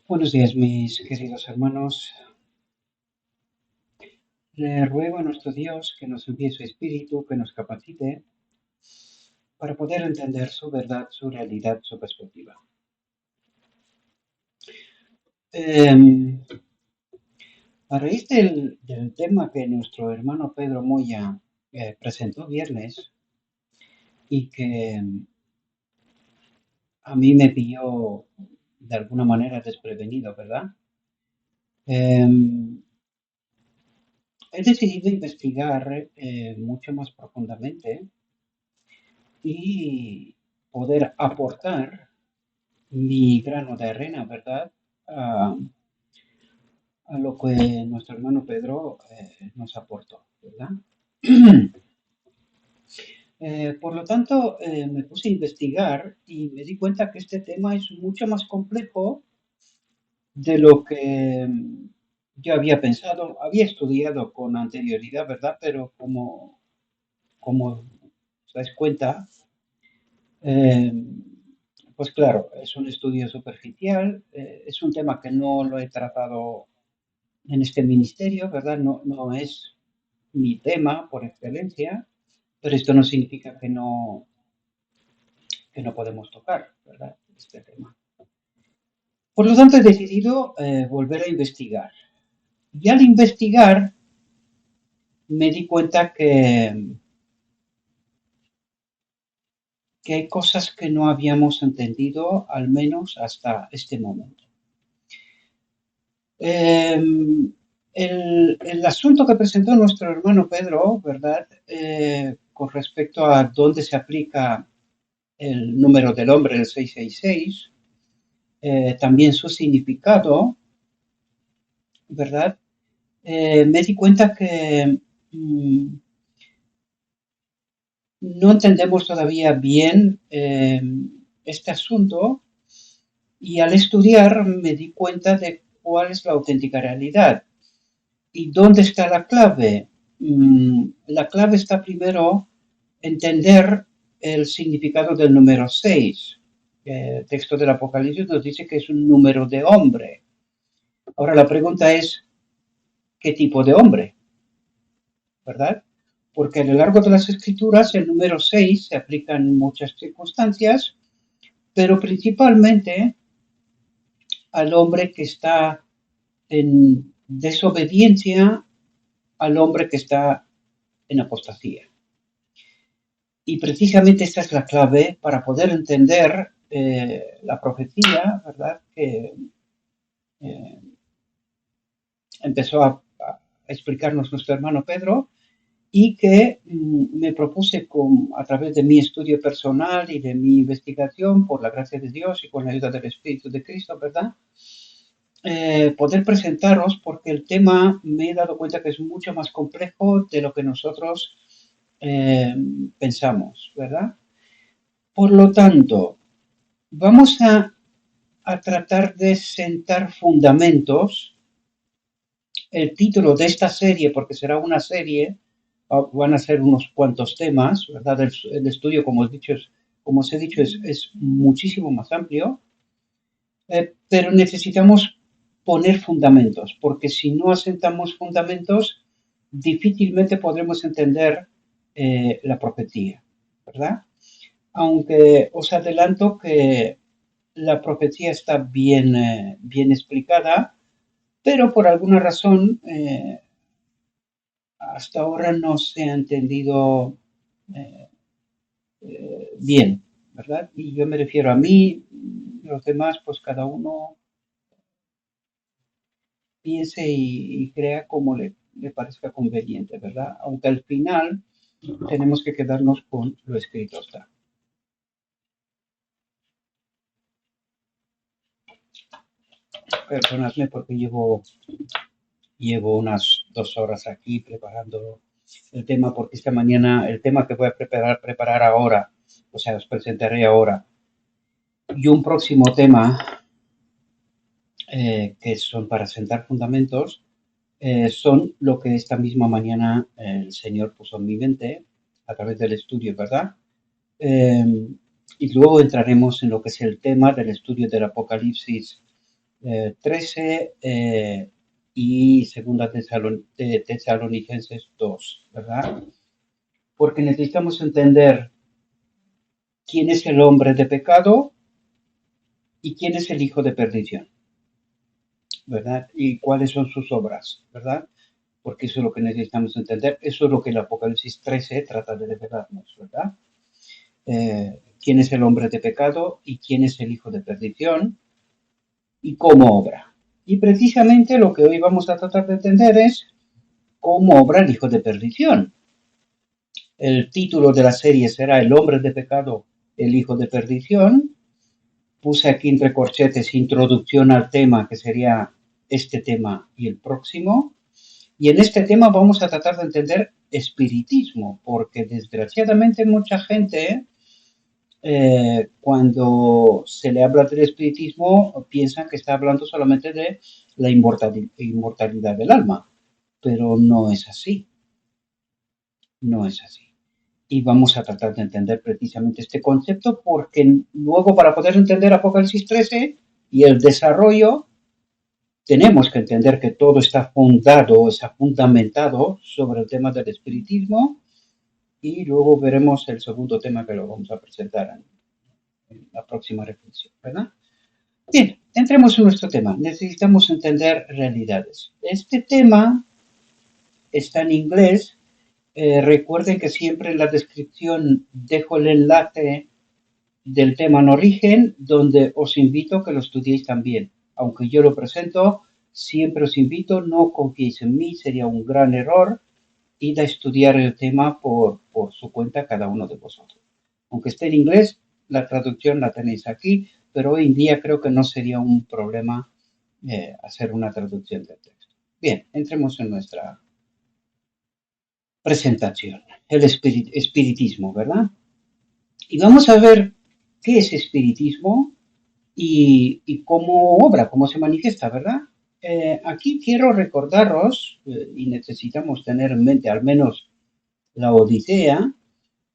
Buenos días, mis queridos hermanos. Le ruego a nuestro Dios que nos envíe su Espíritu, que nos capacite para poder entender su verdad, su realidad, su perspectiva. A raíz del tema que nuestro hermano Pedro Moya presentó viernes y que a mí me pilló de alguna manera desprevenido, ¿verdad? He decidido investigar mucho más profundamente y poder aportar mi grano de arena, ¿verdad? A, a lo que nuestro hermano Pedro nos aportó, ¿verdad? Por lo tanto, me puse a investigar y me di cuenta que este tema es mucho más complejo de lo que yo había pensado, había estudiado con anterioridad, ¿verdad? Pero como os dais cuenta, eh, pues claro, es un estudio superficial, es un tema que no lo he tratado en este ministerio, ¿verdad? No es mi tema por excelencia, pero esto no significa que no podemos tocar, ¿verdad? Este tema. Por lo tanto, he decidido volver a investigar. Y al investigar me di cuenta que hay cosas que no habíamos entendido, al menos hasta este momento. Eh, el asunto que presentó nuestro hermano Pedro, ¿verdad? Con respecto a dónde se aplica el número del hombre, el 666, también su significado, ¿verdad? Me di cuenta que no entendemos todavía bien este asunto y al estudiar me di cuenta de cuál es la auténtica realidad. ¿Y dónde está la clave? La clave está primero entender el significado del número 6. El texto del Apocalipsis nos dice que es un número de hombre. Ahora la pregunta es, ¿qué tipo de hombre? ¿Verdad? Porque a lo largo de las escrituras el número 6 se aplica en muchas circunstancias, pero principalmente al hombre que está en desobediencia, al hombre que está en apostasía. Y precisamente esta es la clave para poder entender la profecía, ¿verdad? Que eh, empezó a explicarnos nuestro hermano Pedro y que me propuse a través de mi estudio personal y de mi investigación, por la gracia de Dios y con la ayuda del Espíritu de Cristo, ¿verdad? Poder presentaros porque el tema me he dado cuenta que es mucho más complejo de lo que nosotros pensamos, ¿verdad? Por lo tanto, vamos a tratar de sentar fundamentos. El título de esta serie, porque será una serie, van a ser unos cuantos temas, ¿verdad? El estudio, como os he dicho, es muchísimo más amplio, pero necesitamos poner fundamentos, porque si no asentamos fundamentos, difícilmente podremos entender la profecía, ¿verdad? Aunque os adelanto que la profecía está bien explicada, pero por alguna razón hasta ahora no se ha entendido eh, bien, ¿verdad? Y yo me refiero a mí, los demás, pues cada uno piense y crea como le parezca conveniente, ¿verdad? Aunque al final tenemos que quedarnos con lo escrito está. Perdonadme porque llevo unas 2 horas aquí preparando el tema, porque esta mañana el tema que voy a preparar ahora, o sea, os presentaré ahora, y un próximo tema que son para sentar fundamentos, son lo que esta misma mañana el Señor puso en mi mente a través del estudio, ¿verdad? Eh, y luego entraremos en lo que es el tema del estudio del Apocalipsis 13 y segunda de Tesalonicenses 2, ¿verdad? Porque necesitamos entender quién es el hombre de pecado y quién es el hijo de perdición, ¿verdad? Y cuáles son sus obras, ¿verdad? Porque eso es lo que necesitamos entender. Eso es lo que el Apocalipsis 13 trata de revelarnos, ¿verdad? Quién es el hombre de pecado y quién es el hijo de perdición y cómo obra. Y precisamente lo que hoy vamos a tratar de entender es cómo obra el hijo de perdición. El título de la serie será El hombre de pecado, el hijo de perdición. Puse aquí entre corchetes introducción al tema, que sería este tema y el próximo. Y en este tema vamos a tratar de entender espiritismo, porque desgraciadamente mucha gente, cuando se le habla del espiritismo, piensan que está hablando solamente de la inmortalidad del alma, pero no es así, no es así. Y vamos a tratar de entender precisamente este concepto, porque luego para poder entender Apocalipsis 13 y el desarrollo, tenemos que entender que todo está fundado, está fundamentado sobre el tema del espiritismo, y luego veremos el segundo tema que lo vamos a presentar en la próxima reflexión, ¿verdad? Bien, entremos en nuestro tema. Necesitamos entender realidades. Este tema está en inglés. Recuerden que siempre en la descripción dejo el enlace del tema en origen, donde os invito a que lo estudiéis también. Aunque yo lo presento, siempre os invito, no confiéis en mí, sería un gran error, id a estudiar el tema por su cuenta cada uno de vosotros. Aunque esté en inglés, la traducción la tenéis aquí, pero hoy en día creo que no sería un problema hacer una traducción del texto. Bien, entremos en nuestra presentación, el espiritismo, ¿verdad? Y vamos a ver qué es espiritismo y cómo obra, cómo se manifiesta, ¿verdad? Aquí quiero recordaros, y necesitamos tener en mente al menos la Odisea,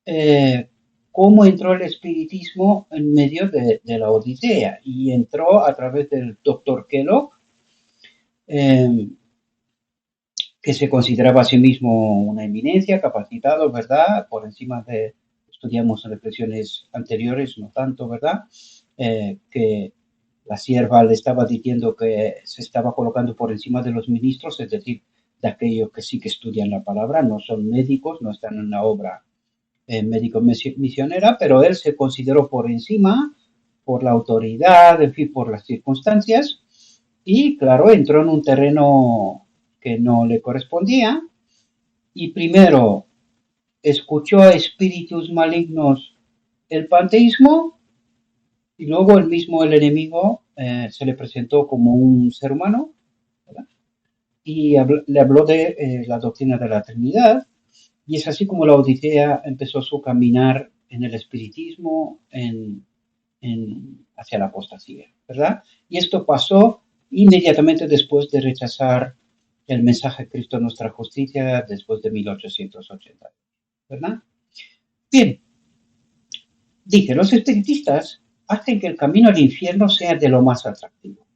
eh, cómo entró el espiritismo en medio de la Odisea, y entró a través del doctor Kellogg, eh, que se consideraba a sí mismo una eminencia, capacitado, ¿verdad? Por encima de, estudiamos en reflexiones anteriores, no tanto, ¿verdad? Que la sierva le estaba diciendo que se estaba colocando por encima de los ministros, es decir, de aquellos que sí que estudian la palabra, no son médicos, no están en la obra médico-misionera, pero él se consideró por encima, por la autoridad, en fin, por las circunstancias, y claro, entró en un terreno que no le correspondía, y primero escuchó a espíritus malignos el panteísmo, y luego el mismo el enemigo se le presentó como un ser humano, ¿verdad? Y le habló de la doctrina de la Trinidad, y es así como la Odisea empezó su caminar en el espiritismo, hacia la apostasía, ¿verdad? Y esto pasó inmediatamente después de rechazar el mensaje de Cristo nuestra justicia después de 1880, ¿verdad? Bien, dice, los espiritistas hacen que el camino al infierno sea de lo más atractivo.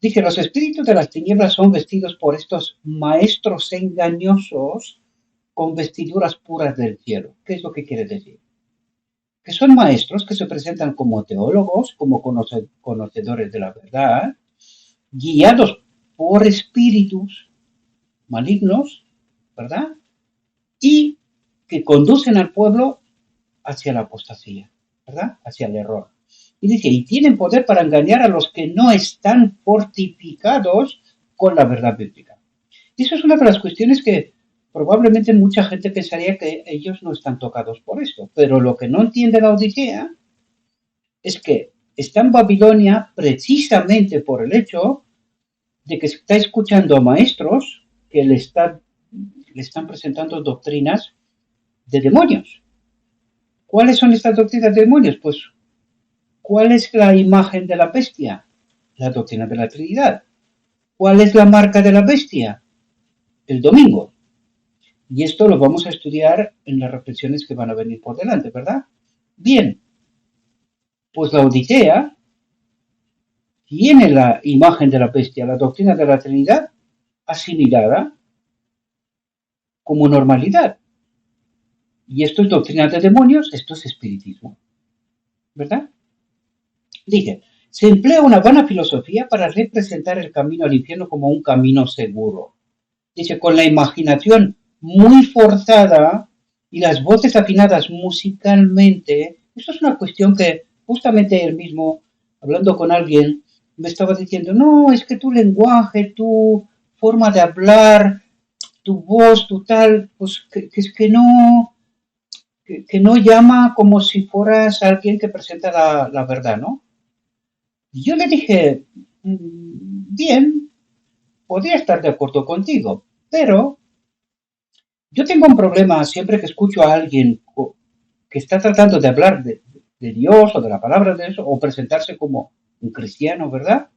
Dice, los espíritus de las tinieblas son vestidos por estos maestros engañosos con vestiduras puras del cielo. ¿Qué es lo que quiere decir? Que son maestros que se presentan como teólogos, como conocedores de la verdad, guiados por espíritus malignos, ¿verdad? Y que conducen al pueblo hacia la apostasía, ¿verdad? Hacia el error. Y dice, y tienen poder para engañar a los que no están fortificados con la verdad bíblica. Y eso es una de las cuestiones que probablemente mucha gente pensaría que ellos no están tocados por esto, pero lo que no entiende la Odisea es que está en Babilonia precisamente por el hecho de que está escuchando a maestros que le están presentando doctrinas de demonios. ¿Cuáles son estas doctrinas de demonios? Pues, ¿cuál es la imagen de la bestia? La doctrina de la Trinidad. ¿Cuál es la marca de la bestia? El domingo. Y esto lo vamos a estudiar en las reflexiones que van a venir por delante, ¿verdad? Bien, pues la Odisea tiene la imagen de la bestia, la doctrina de la Trinidad, asimilada como normalidad. Y esto es doctrina de demonios, esto es espiritismo, ¿verdad? Dice, se emplea una vana filosofía para representar el camino al infierno como un camino seguro. Dice, con la imaginación muy forzada y las voces afinadas musicalmente. Esto es una cuestión que justamente él mismo, hablando con alguien, me estaba diciendo, no, es que tu lenguaje, tu forma de hablar, tu voz, tu tal, pues que no llama como si fueras alguien que presenta la verdad, ¿no? Y yo le dije, bien, podría estar de acuerdo contigo, pero yo tengo un problema siempre que escucho a alguien que está tratando de hablar de Dios o de la palabra de eso, o presentarse como un cristiano, ¿verdad?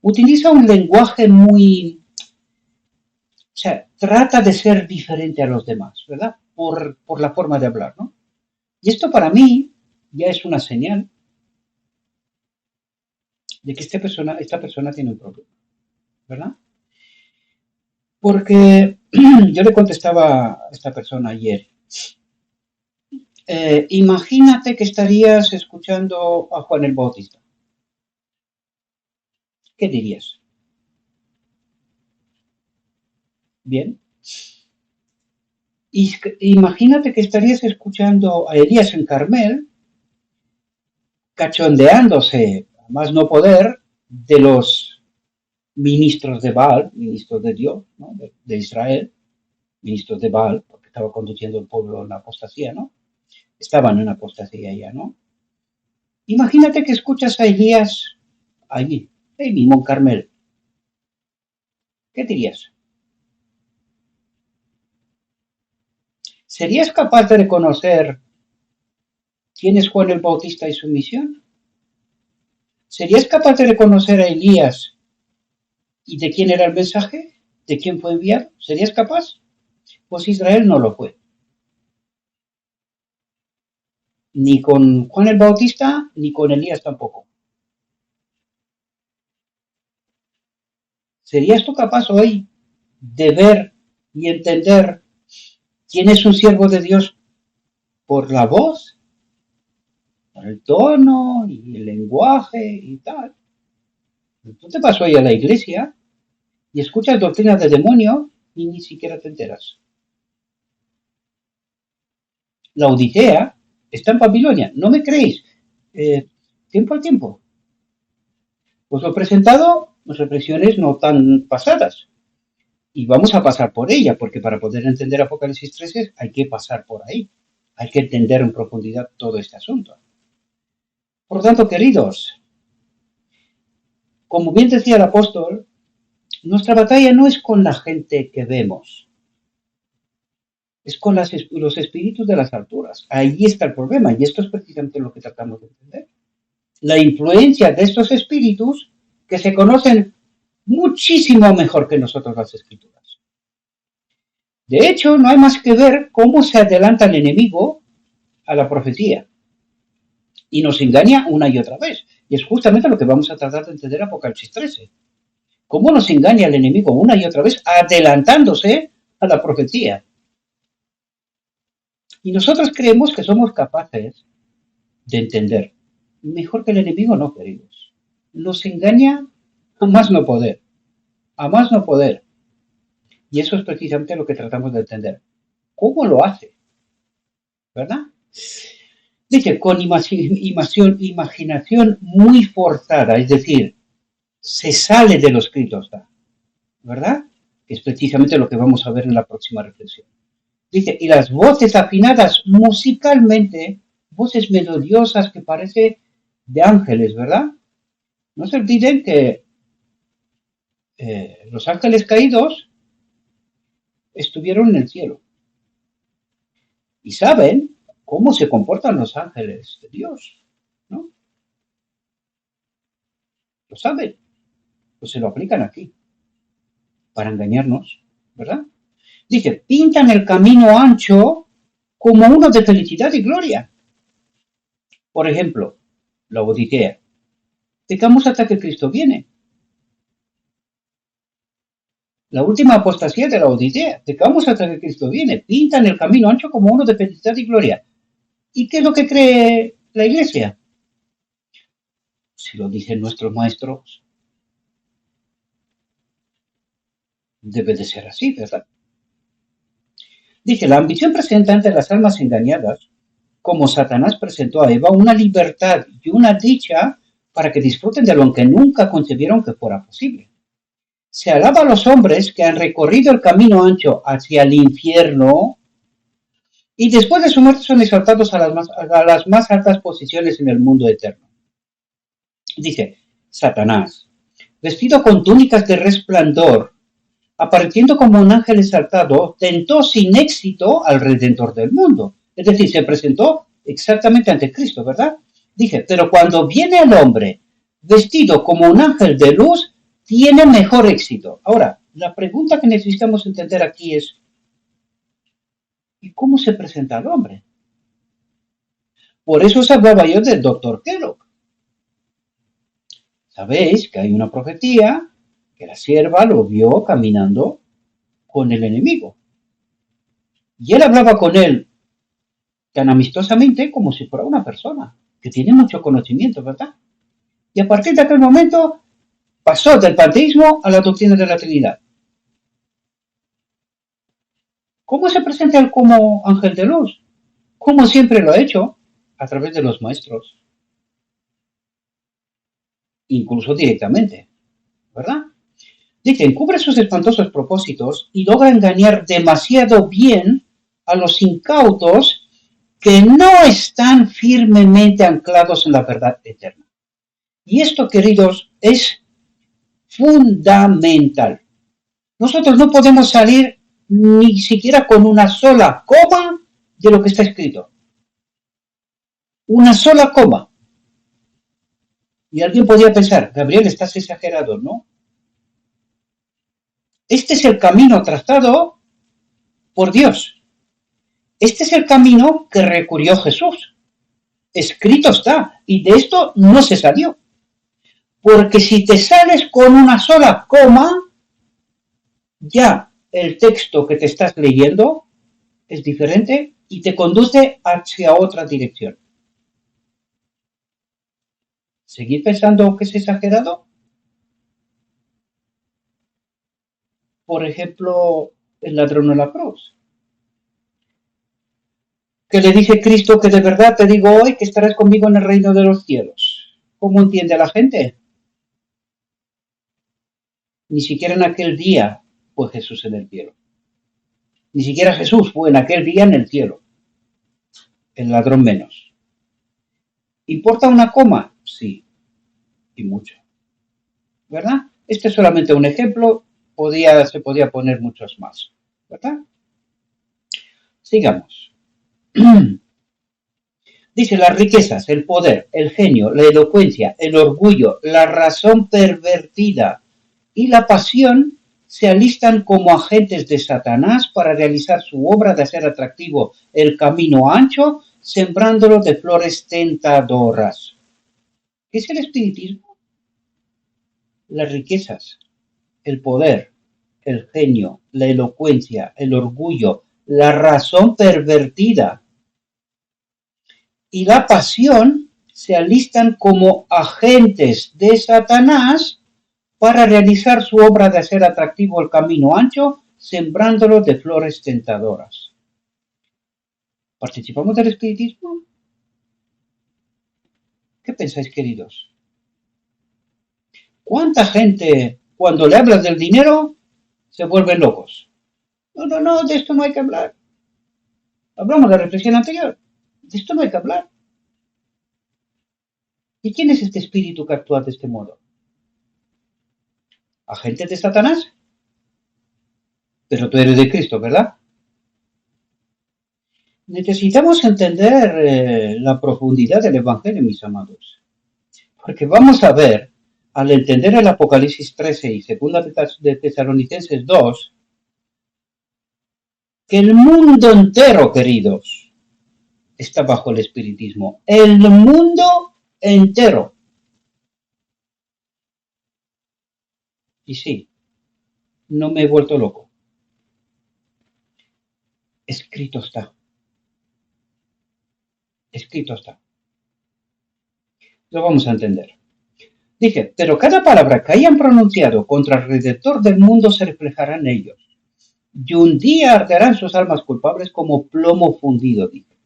Utiliza un lenguaje muy, o sea, trata de ser diferente a los demás, ¿verdad? Por la forma de hablar, ¿no? Y esto para mí ya es una señal de que esta persona tiene un problema, ¿verdad? Porque yo le contestaba a esta persona ayer, imagínate que estarías escuchando a Juan el Bautista. ¿Qué dirías? Bien. Y imagínate que estarías escuchando a Elías en Carmel, cachondeándose, a más no poder, de los ministros de Baal, ministros de Dios, ¿no? de Israel, ministros de Baal, porque estaba conduciendo el pueblo en la apostasía, ¿no? Estaban en apostasía ya, ¿no? Imagínate que escuchas a Elías allí, ahí mismo en Carmel. ¿Qué dirías? ¿Serías capaz de reconocer quién es Juan el Bautista y su misión? ¿Serías capaz de reconocer a Elías y de quién era el mensaje? ¿De quién fue enviado? ¿Serías capaz? Pues Israel no lo fue. Ni con Juan el Bautista, ni con Elías tampoco. ¿Serías tú capaz hoy de ver y entender quién es un siervo de Dios por la voz, por el tono y el lenguaje y tal? Tú te vas hoy a la iglesia y escuchas doctrinas de demonio y ni siquiera te enteras. La Odisea está en Babilonia. ¿No me creéis? Tiempo al tiempo. Os lo he presentado reflexiones no tan pasadas. Y vamos a pasar por ella, porque para poder entender Apocalipsis 13 hay que pasar por ahí. Hay que entender en profundidad todo este asunto. Por lo tanto, queridos, como bien decía el apóstol, nuestra batalla no es con la gente que vemos, es con los espíritus de las alturas. Ahí está el problema, y esto es precisamente lo que tratamos de entender. La influencia de estos espíritus que se conocen muchísimo mejor que nosotros las escrituras. De hecho, no hay más que ver cómo se adelanta el enemigo a la profecía y nos engaña una y otra vez. Y es justamente lo que vamos a tratar de entender en Apocalipsis 13. Cómo nos engaña el enemigo una y otra vez adelantándose a la profecía. Y nosotros creemos que somos capaces de entender. Mejor que el enemigo no, queridos. Nos engaña a más no poder. A más no poder. Y eso es precisamente lo que tratamos de entender. ¿Cómo lo hace? ¿Verdad? Dice, con imaginación muy forzada, es decir, se sale de lo escrito, ¿verdad? Que es precisamente lo que vamos a ver en la próxima reflexión. Dice, y las voces afinadas musicalmente, voces melodiosas que parece de ángeles, ¿verdad? No se olviden que los ángeles caídos estuvieron en el cielo y saben cómo se comportan los ángeles de Dios, ¿no? Lo saben, pues se lo aplican aquí para engañarnos, ¿verdad? Dice, pintan el camino ancho como uno de felicidad y gloria. Por ejemplo, la Odisea. Pecamos hasta que Cristo viene. La última apostasía de la Odisea. Pecamos hasta que Cristo viene. Pintan el camino ancho como uno de felicidad y gloria. ¿Y qué es lo que cree la Iglesia? Si lo dicen nuestros maestros, debe de ser así, ¿verdad? Dice, la ambición presenta ante las almas engañadas, como Satanás presentó a Eva, una libertad y una dicha para que disfruten de lo que nunca concebieron que fuera posible. Se alaba a los hombres que han recorrido el camino ancho hacia el infierno y después de su muerte son exaltados a las más altas posiciones en el mundo eterno. Dice, Satanás, vestido con túnicas de resplandor, apareciendo como un ángel exaltado, tentó sin éxito al Redentor del mundo. Es decir, se presentó exactamente ante Cristo, ¿verdad? Dije, pero cuando viene el hombre vestido como un ángel de luz, tiene mejor éxito. Ahora, la pregunta que necesitamos entender aquí es, ¿y cómo se presenta el hombre? Por eso os hablaba yo del Dr. Kellogg. Sabéis que hay una profecía que la sierva lo vio caminando con el enemigo. Y él hablaba con él tan amistosamente como si fuera una persona que tiene mucho conocimiento, ¿verdad? Y a partir de aquel momento pasó del panteísmo a la doctrina de la Trinidad. ¿Cómo se presenta él como ángel de luz? Como siempre lo ha hecho, a través de los maestros, incluso directamente, ¿verdad? Dice, encubre sus espantosos propósitos y logra engañar demasiado bien a los incautos que no están firmemente anclados en la verdad eterna. Y esto, queridos, es fundamental. Nosotros no podemos salir ni siquiera con una sola coma de lo que está escrito. Una sola coma. Y alguien podría pensar, Gabriel, estás exagerado, ¿no? Este es el camino trazado por Dios. Este es el camino que recurrió Jesús. Escrito está. Y de esto no se salió. Porque si te sales con una sola coma, ya el texto que te estás leyendo es diferente y te conduce hacia otra dirección. ¿Seguir pensando que es exagerado? Por ejemplo, el ladrón en la cruz. Que le dice Cristo que de verdad te digo hoy que estarás conmigo en el reino de los cielos. ¿Cómo entiende la gente? Ni siquiera en aquel día fue Jesús en el cielo. Ni siquiera Jesús fue en aquel día en el cielo. El ladrón menos. ¿Importa una coma? Sí, y mucho. ¿Verdad? Este es solamente un ejemplo, se podía poner muchos más. ¿Verdad? Sigamos. Dice, las riquezas, el poder, el genio, la elocuencia, el orgullo, la razón pervertida y la pasión se alistan como agentes de Satanás para realizar su obra de hacer atractivo el camino ancho, sembrándolo de flores tentadoras. ¿Qué es el espiritismo? Las riquezas, el poder, el genio, la elocuencia, el orgullo, la razón pervertida y la pasión se alistan como agentes de Satanás para realizar su obra de hacer atractivo el camino ancho, sembrándolo de flores tentadoras. ¿Participamos del espiritismo? ¿Qué pensáis, queridos? ¿Cuánta gente, cuando le hablas del dinero, se vuelven locos? No, de esto no hay que hablar. Hablamos de la reflexión anterior. De esto no hay que hablar. ¿Y quién es este espíritu que actúa de este modo? ¿Agente de Satanás? Pero tú eres de Cristo, ¿verdad? Necesitamos entender la profundidad del Evangelio, mis amados. Porque vamos a ver, al entender el Apocalipsis 13 y 2 de Tesalonicenses 2, que el mundo entero, queridos, está bajo el espiritismo. El mundo entero. Y sí, no me he vuelto loco. Escrito está. Escrito está. Lo vamos a entender. Dice, pero cada palabra que hayan pronunciado contra el Redentor del mundo se reflejará en ellos. Y un día arderán sus almas culpables como plomo fundido, dice.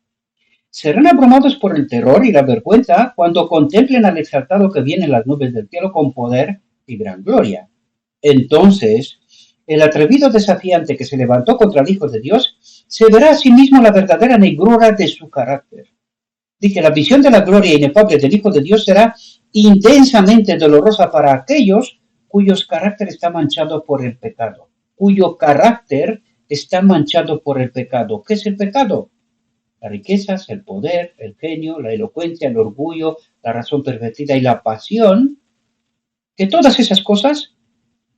Serán abrumados por el terror y la vergüenza cuando contemplen al exaltado que viene en las nubes del cielo con poder y gran gloria. Entonces, el atrevido desafiante que se levantó contra el Hijo de Dios se verá a sí mismo la verdadera negrura de su carácter. Dice, la visión de la gloria inefable del Hijo de Dios será intensamente dolorosa para aquellos cuyos carácter está manchado por el pecado. Cuyo carácter está manchado por el pecado. ¿Qué es el pecado? Las riquezas, el poder, el genio, la elocuencia, el orgullo, la razón pervertida y la pasión, que todas esas cosas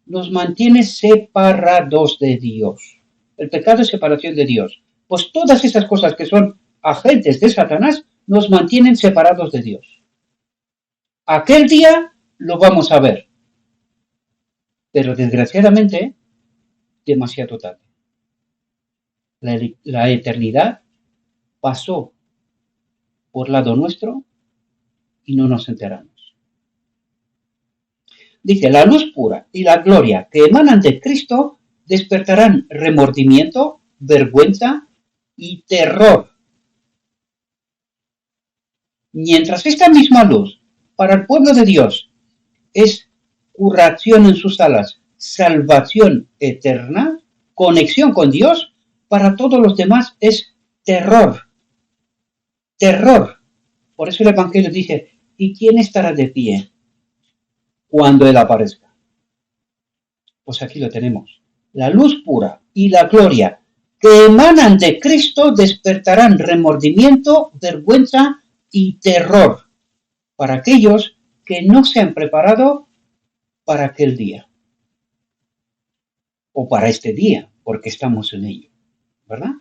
nos mantienen separados de Dios. El pecado es separación de Dios. Pues todas esas cosas que son agentes de Satanás nos mantienen separados de Dios. Aquel día lo vamos a ver, pero desgraciadamente demasiado tarde. La eternidad pasó por lado nuestro y no nos enteramos. Dice, la luz pura y la gloria que emanan de Cristo despertarán remordimiento, vergüenza y terror. Mientras esta misma luz para el pueblo de Dios es curación en sus alas, salvación eterna, conexión con Dios, para todos los demás es terror. Terror. Por eso el Evangelio dice, ¿y quién estará de pie cuando Él aparezca? Pues aquí lo tenemos. La luz pura y la gloria que emanan de Cristo despertarán remordimiento, vergüenza y terror para aquellos que no se han preparado para aquel día. O para este día, porque estamos en ello. ¿Verdad?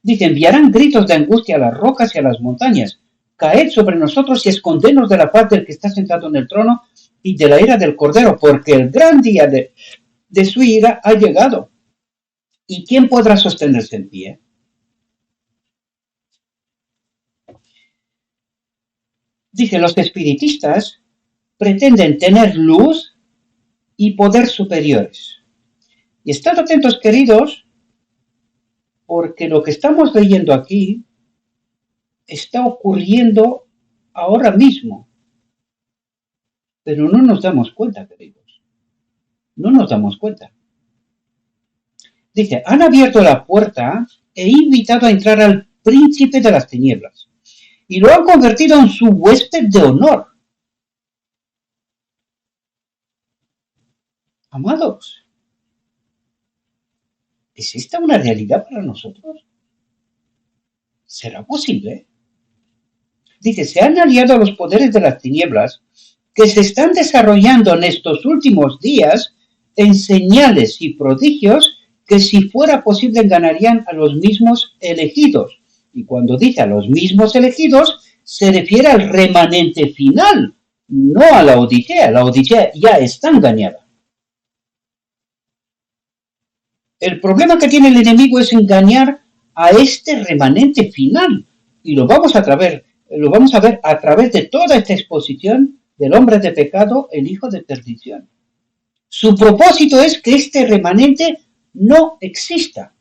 Dice, enviarán gritos de angustia a las rocas y a las montañas. Caed sobre nosotros y escondenos de la faz del que está sentado en el trono y de la ira del Cordero, porque el gran día de su ira ha llegado. ¿Y quién podrá sostenerse en pie? Dice, los espiritistas pretenden tener luz y poder superiores. Y estad atentos, queridos, porque lo que estamos leyendo aquí está ocurriendo ahora mismo. Pero no nos damos cuenta, queridos. No nos damos cuenta. Dice, han abierto la puerta e invitado a entrar al príncipe de las tinieblas. Y lo han convertido en su huésped de honor. Amados, ¿es esta una realidad para nosotros? ¿Será posible? Dice, se han aliado a los poderes de las tinieblas que se están desarrollando en estos últimos días en señales y prodigios que si fuera posible ganarían a los mismos elegidos. Y cuando dice a los mismos elegidos, se refiere al remanente final, no a la Odisea. La Odisea ya está engañada. El problema que tiene el enemigo es engañar a este remanente final. Y lo vamos a ver a través de toda esta exposición del hombre de pecado, el hijo de perdición. Su propósito es que este remanente no exista.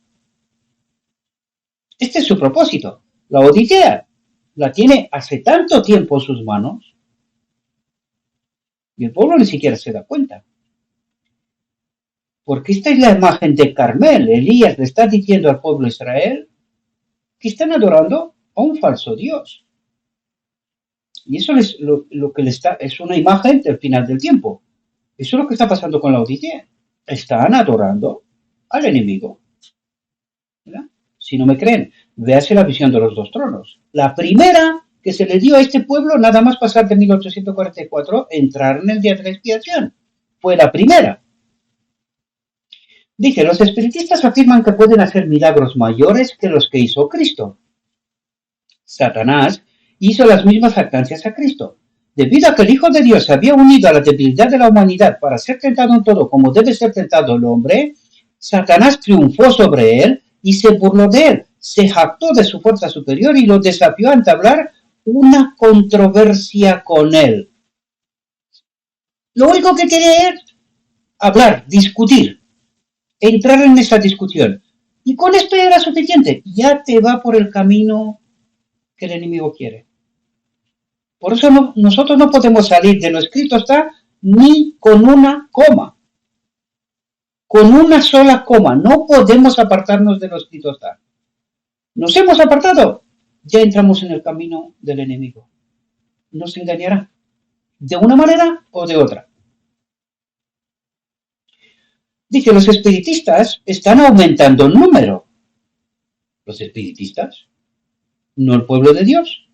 Este es su propósito. La Odisea la tiene hace tanto tiempo en sus manos y el pueblo ni siquiera se da cuenta. Porque esta es la imagen de Carmel. Elías le está diciendo al pueblo de Israel que están adorando a un falso Dios. Y eso es lo que es una imagen del final del tiempo. Eso es lo que está pasando con la Odisea. Están adorando al enemigo. ¿Verdad? Si no me creen, véase la visión de los dos tronos. La primera que se le dio a este pueblo, nada más pasar de 1844, entrar en el día de la expiación. Fue la primera. Dice, los espiritistas afirman que pueden hacer milagros mayores que los que hizo Cristo. Satanás hizo las mismas jactancias a Cristo. Debido a que el Hijo de Dios se había unido a la debilidad de la humanidad para ser tentado en todo como debe ser tentado el hombre, Satanás triunfó sobre él y se burló de él, se jactó de su fuerza superior y lo desafió a entablar una controversia con él. Lo único que quería es hablar, discutir, entrar en esa discusión. Y con esto ya era suficiente. Ya te va por el camino que el enemigo quiere. Por eso nosotros no podemos salir de lo escrito está ni con una coma. Con una sola coma. No podemos apartarnos de lo escrito está. Nos hemos apartado. Ya entramos en el camino del enemigo. Nos engañará. De una manera o de otra. Dice, los espiritistas están aumentando en número. Los espiritistas, no el pueblo de Dios.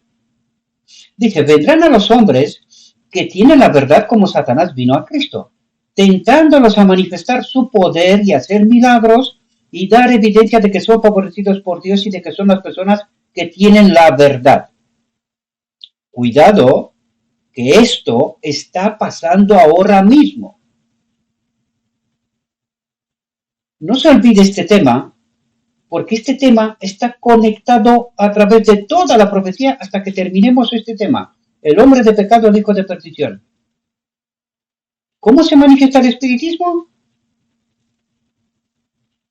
Dice, vendrán a los hombres que tienen la verdad como Satanás vino a Cristo, tentándolos a manifestar su poder y hacer milagros y dar evidencia de que son favorecidos por Dios y de que son las personas que tienen la verdad. Cuidado, que esto está pasando ahora mismo. No se olvide este tema, porque este tema está conectado a través de toda la profecía hasta que terminemos este tema. El hombre de pecado, el hijo de perdición. ¿Cómo se manifiesta el espiritismo?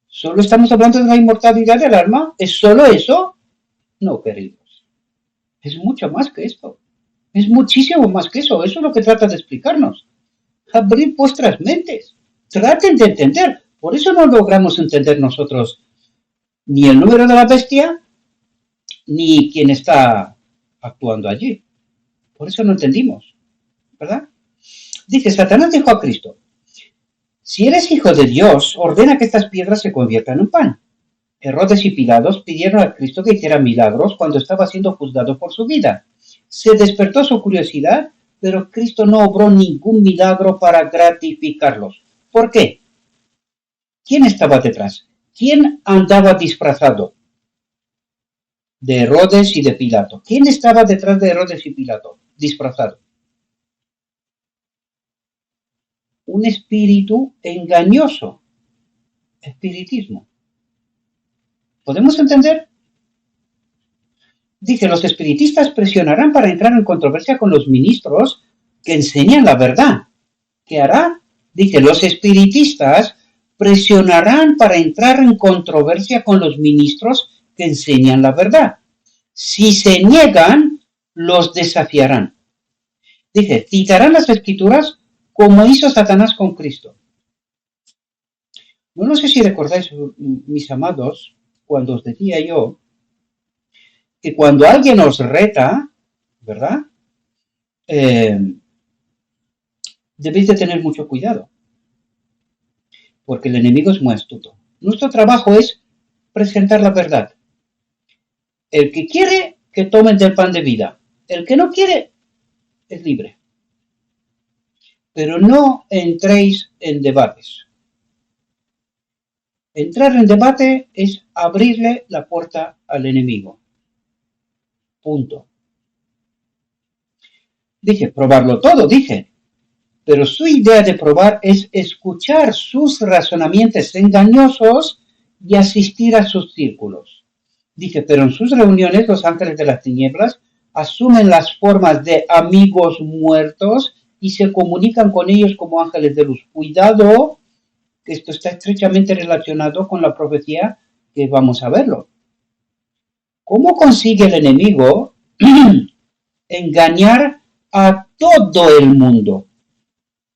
¿Solo estamos hablando de la inmortalidad del alma? ¿Es solo eso? No, queridos. Es mucho más que esto. Es muchísimo más que eso. Eso es lo que trata de explicarnos. Abrir vuestras mentes. Traten de entender. Por eso no logramos entender nosotros ni el número de la bestia, ni quién está actuando allí. Por eso no entendimos, ¿verdad? Dice, Satanás dijo a Cristo, si eres hijo de Dios, ordena que estas piedras se conviertan en pan. Herodes y Pilatos pidieron a Cristo que hiciera milagros cuando estaba siendo juzgado por su vida. Se despertó su curiosidad, pero Cristo no obró ningún milagro para gratificarlos. ¿Por qué? ¿Quién estaba detrás? ¿Quién andaba disfrazado? De Herodes y de Pilato. ¿Quién estaba detrás de Herodes y Pilato? Disfrazado. Un espíritu engañoso. Espiritismo. ¿Podemos entender? Dice, los espiritistas presionarán para entrar en controversia con los ministros que enseñan la verdad. ¿Qué hará? Dice, los espiritistas presionarán para entrar en controversia con los ministros que enseñan la verdad. Si se niegan, los desafiarán. Dice, citarán las escrituras como hizo Satanás con Cristo. No sé si recordáis, mis amados, cuando os decía yo que cuando alguien os reta, ¿verdad? Debéis de tener mucho cuidado, porque el enemigo es muy astuto. Nuestro trabajo es presentar la verdad. El que quiere, que tome del pan de vida. El que no quiere, es libre. Pero no entréis en debates. Entrar en debate es abrirle la puerta al enemigo. Punto. Dije, probarlo todo, dije. Pero su idea de probar es escuchar sus razonamientos engañosos y asistir a sus círculos. Dice, pero en sus reuniones los ángeles de las tinieblas asumen las formas de amigos muertos y se comunican con ellos como ángeles de luz. Cuidado, que esto está estrechamente relacionado con la profecía que vamos a verlo. ¿Cómo consigue el enemigo engañar a todo el mundo?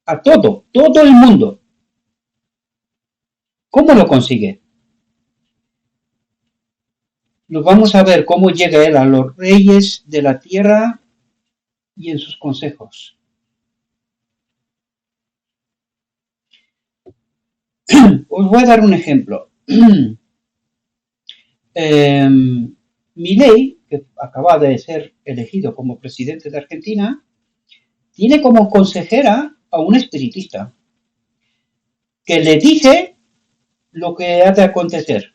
A todo el mundo. ¿Cómo lo consigue? Lo vamos a ver cómo llega él a los reyes de la tierra y en sus consejos. Os voy a dar un ejemplo. Milei, que acaba de ser elegido como presidente de Argentina, tiene como consejera a un espiritista que le dice lo que ha de acontecer.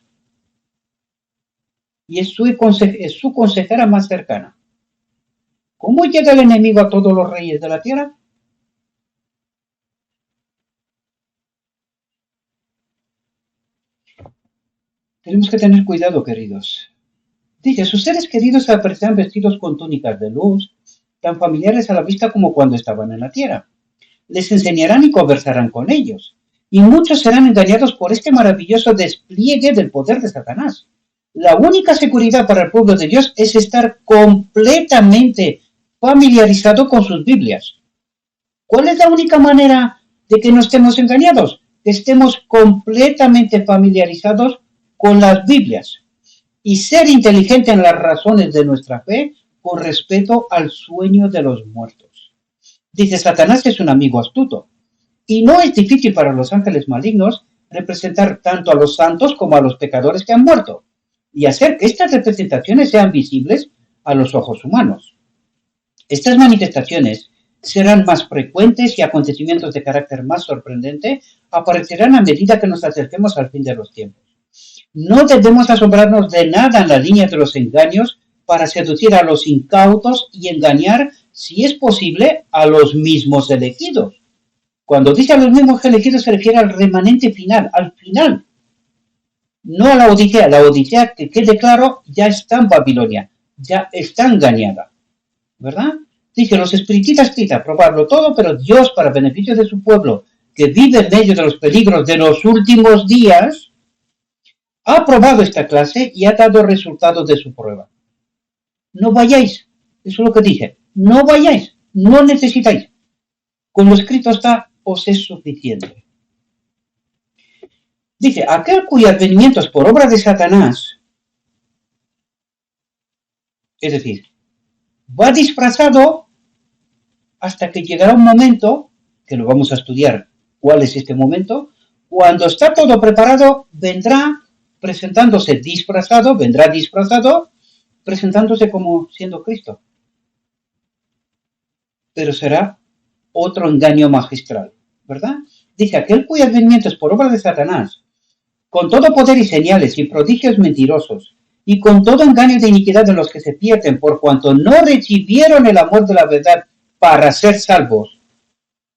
Y es su consejera más cercana. ¿Cómo llega el enemigo a todos los reyes de la tierra? Tenemos que tener cuidado, queridos. Dice, sus seres queridos aparecerán vestidos con túnicas de luz, tan familiares a la vista como cuando estaban en la tierra. Les enseñarán y conversarán con ellos. Y muchos serán engañados por este maravilloso despliegue del poder de Satanás. La única seguridad para el pueblo de Dios es estar completamente familiarizado con sus Biblias. ¿Cuál es la única manera de que no estemos engañados? Que estemos completamente familiarizados con las Biblias y ser inteligente en las razones de nuestra fe con respecto al sueño de los muertos. Dice, Satanás es un amigo astuto y no es difícil para los ángeles malignos representar tanto a los santos como a los pecadores que han muerto y hacer que estas representaciones sean visibles a los ojos humanos. Estas manifestaciones serán más frecuentes y acontecimientos de carácter más sorprendente aparecerán a medida que nos acerquemos al fin de los tiempos. No debemos asombrarnos de nada en la línea de los engaños para seducir a los incautos y engañar, si es posible, a los mismos elegidos. Cuando dice a los mismos elegidos se refiere al remanente final, al final. No a la Odisea. La Odisea, que quede claro, ya está en Babilonia, ya está engañada. ¿Verdad? Dice, los espiritistas quitan probarlo todo, pero Dios, para beneficio de su pueblo, que vive en medio de los peligros de los últimos días, ha probado esta clase y ha dado resultados de su prueba. No vayáis, eso es lo que dice, no vayáis, no necesitáis. Con lo escrito está, os es suficiente. Dice, aquel cuyo advenimiento es por obra de Satanás, es decir, va disfrazado hasta que llegará un momento, que lo vamos a estudiar, cuál es este momento, cuando está todo preparado, vendrá presentándose disfrazado, vendrá disfrazado, presentándose como siendo Cristo. Pero será otro engaño magistral, ¿verdad? Dice, aquel cuyo advenimiento es por obra de Satanás, con todo poder y señales y prodigios mentirosos, y con todo engaño de iniquidad de los que se pierden por cuanto no recibieron el amor de la verdad para ser salvos.